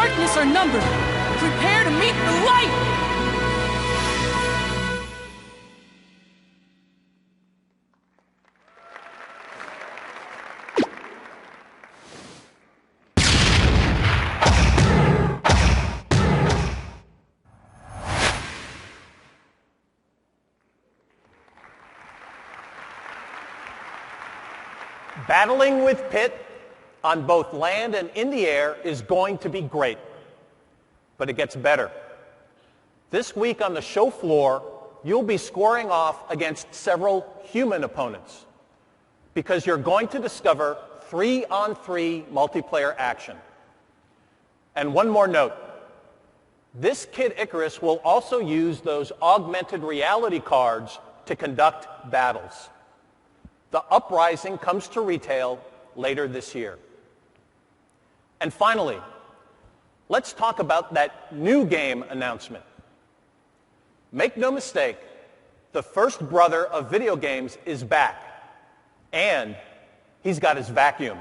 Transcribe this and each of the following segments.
darkness are numbered. Prepare to meet the light! Battling with Pit on both land and in the air is going to be great, but it gets better. This week on the show floor, you'll be scoring off against several human opponents because you're going to discover 3-on-3 multiplayer action. And one more note. This Kid Icarus will also use those augmented reality cards to conduct battles. The Uprising comes to retail later this year. And finally, let's talk about that new game announcement. Make no mistake, the first brother of video games is back, and he's got his vacuum.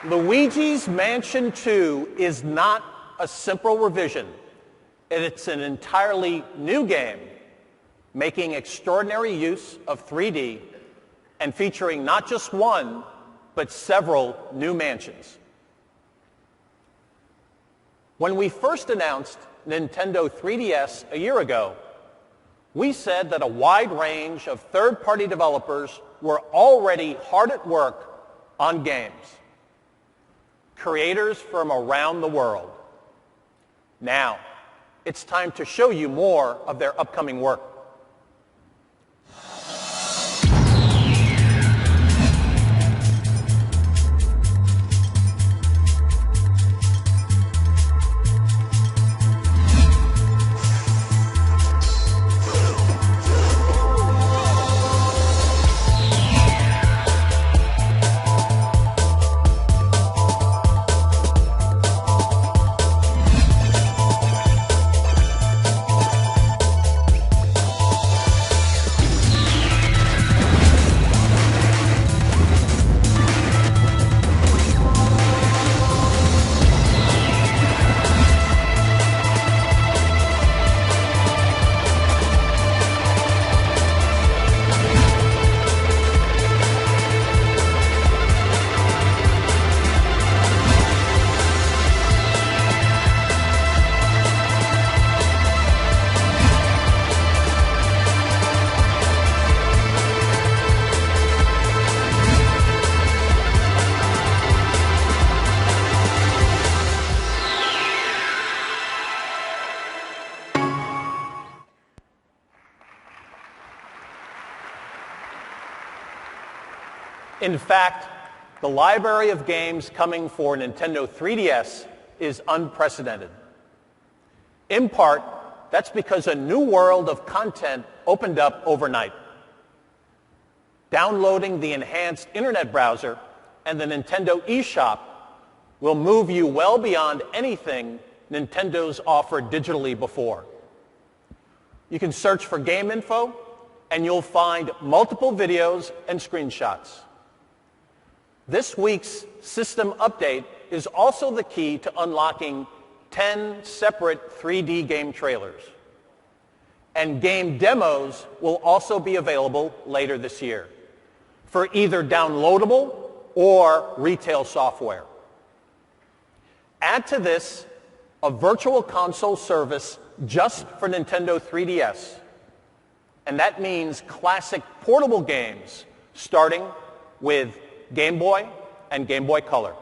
Luigi's Mansion 2 is not a simple revision. It's an entirely new game, making extraordinary use of 3D and featuring not just one, but several new mansions. When we first announced Nintendo 3DS a year ago, we said that a wide range of third-party developers were already hard at work on games. Creators from around the world. Now, it's time to show you more of their upcoming work. In fact, the library of games coming for Nintendo 3DS is unprecedented. In part, that's because a new world of content opened up overnight. Downloading the enhanced internet browser and the Nintendo eShop will move you well beyond anything Nintendo's offered digitally before. You can search for game info, and you'll find multiple videos and screenshots. This week's system update is also the key to unlocking 10 separate 3D game trailers. And game demos will also be available later this year for either downloadable or retail software. Add to this a virtual console service just for Nintendo 3DS, and that means classic portable games starting with Game Boy and Game Boy Color.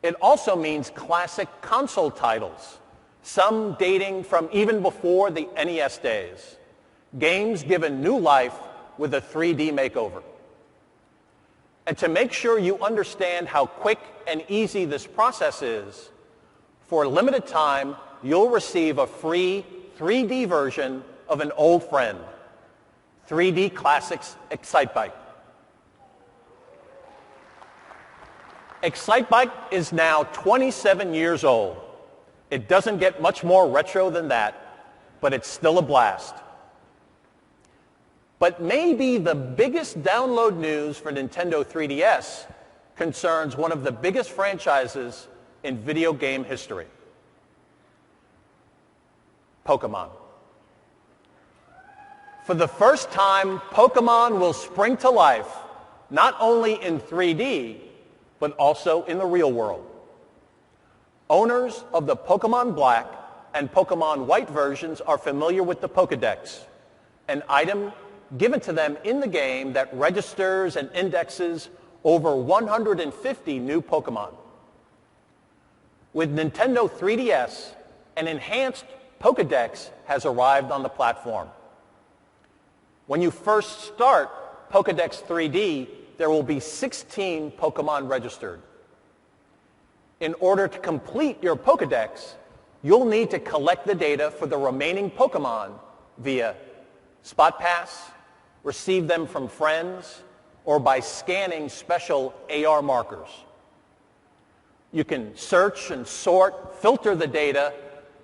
It also means classic console titles, some dating from even before the NES days, games given new life with a 3D makeover. And to make sure you understand how quick and easy this process is, for a limited time, you'll receive a free 3D version of an old friend, 3D Classics Excitebike. Excitebike is now 27 years old. It doesn't get much more retro than that, but it's still a blast. But maybe the biggest download news for Nintendo 3DS concerns one of the biggest franchises in video game history, Pokemon. For the first time, Pokemon will spring to life, not only in 3D, but also in the real world. Owners of the Pokemon Black and Pokemon White versions are familiar with the Pokedex, an item given to them in the game that registers and indexes over 150 new Pokemon. With Nintendo 3DS, an enhanced Pokedex has arrived on the platform. When you first start Pokedex 3D, there will be 16 Pokemon registered. In order to complete your Pokedex, you'll need to collect the data for the remaining Pokemon via Spot Pass, receive them from friends, or by scanning special AR markers. You can search and sort, filter the data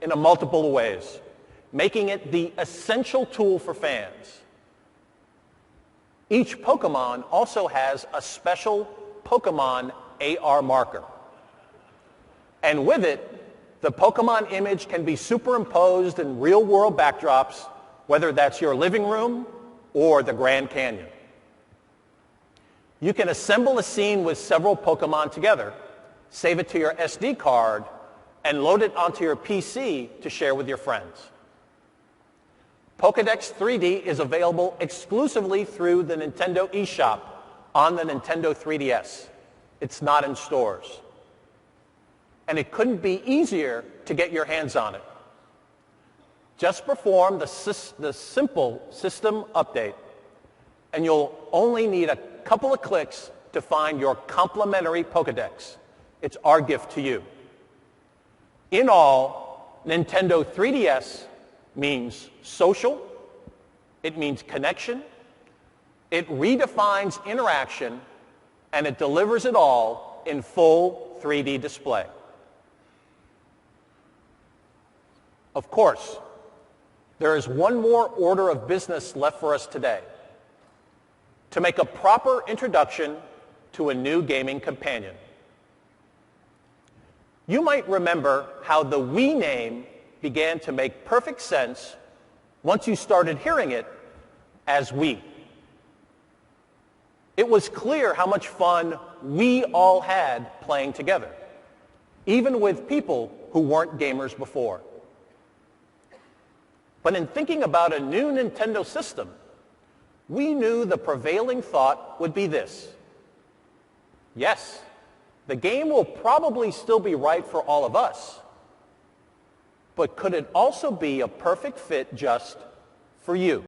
in multiple ways, making it the essential tool for fans. Each Pokemon also has a special Pokemon AR marker. And with it, the Pokemon image can be superimposed in real-world backdrops, whether that's your living room or the Grand Canyon. You can assemble a scene with several Pokemon together, save it to your SD card, and load it onto your PC to share with your friends. Pokedex 3D is available exclusively through the Nintendo eShop on the Nintendo 3DS. It's not in stores. And it couldn't be easier to get your hands on it. Just perform the simple system update, and you'll only need a couple of clicks to find your complimentary Pokedex. It's our gift to you. In all, Nintendo 3DS means social, it means connection, it redefines interaction, and it delivers it all in full 3D display. Of course, there is one more order of business left for us today: to make a proper introduction to a new gaming companion. You might remember how the Wii name began to make perfect sense once you started hearing it as Wii. It was clear how much fun we all had playing together, even with people who weren't gamers before. But in thinking about a new Nintendo system, we knew the prevailing thought would be this: yes, the game will probably still be right for all of us, but could it also be a perfect fit just for you?